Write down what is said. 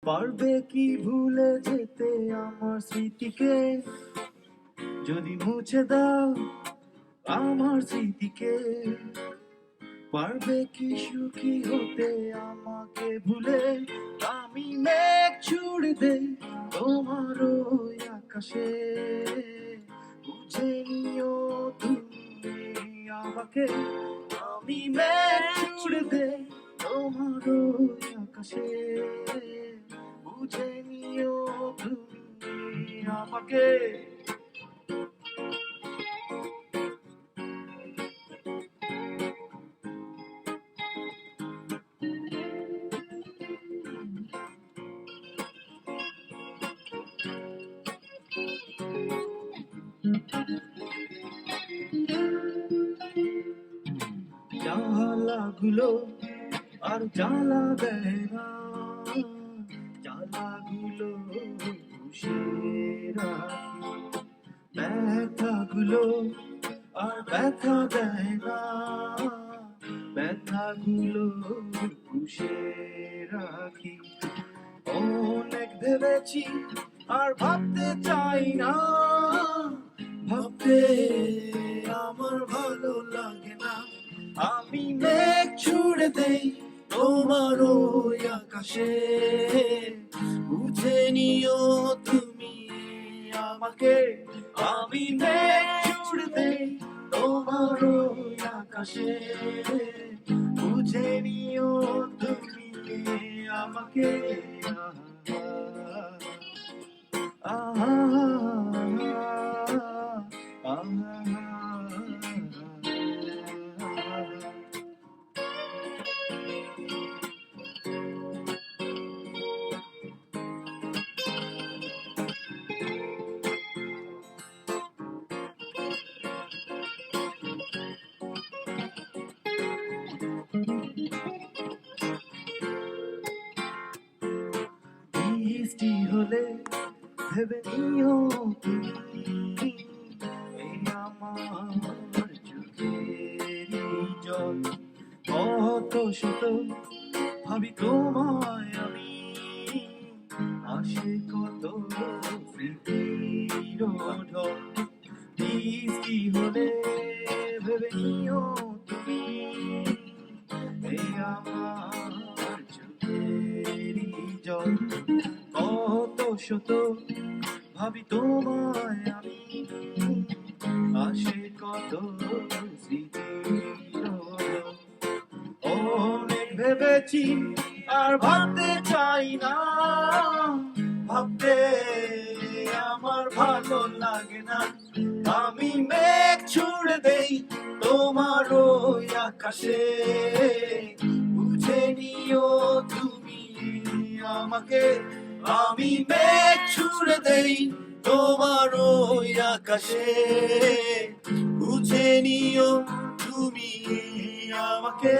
পারবে কি ভুলে যেতে আমার স্মৃতিকে, যদি মুছে দাও আমার স্মৃতিকে? পারবে কি সুখী হতে আমাকে ভুলে? আমি মেঘ ছুড়ে দেই তোমার ওই আকাশে, বুঝে নিও তুমি আমাকে। আমি মেঘ ছুড়ে দেই তোমার ওই আকাশে, বুঝে নিও তুমি আমাকে। জ্বালাগুলো আর জ্বালা দেয় না, জ্বালাগুলো পুষে রাখি। ব্যথাগুলো আর ব্যথা দেয় না, ব্যথাগুলো পুষে রাখি। অনেক ভেবেছি আর ভাবতে চাই না, ভাবতে আমার ভালো লাগে না। আমি মেঘ ছুড়ে দেই তোমার ওই আকাশে, বুঝে নিও তুমি আমাকে। আমি মেঘ ছুড়ে দেই তোমার ওই আকাশে, বুঝে নিও তুমি আমাকে। আহা বৃষ্টি হলে ভেবে নিও তুমি এই আমার চোখের জল। কত শত ভাবি তোমায় আমি, আসে কত স্মৃতির ঢল। বৃষ্টি হলে ভেবে নিও তুমি এই আমার চোখের জল। কত শত ভাবি তোমায় আমি, আসে কত স্মৃতির ঢল। অনেক ভেবেছি আর ভাবতে চাই না, ভাবতে আমার ভালো লাগে না। আমি মেঘ ছুড়ে দেই তোমার ওই আকাশে, বুঝে নিও তুমি আমাকে। আমি মেঘ ছুড়ে দেই তোমার ওই আকাশে, বুঝে নিও তুমি আমাকে।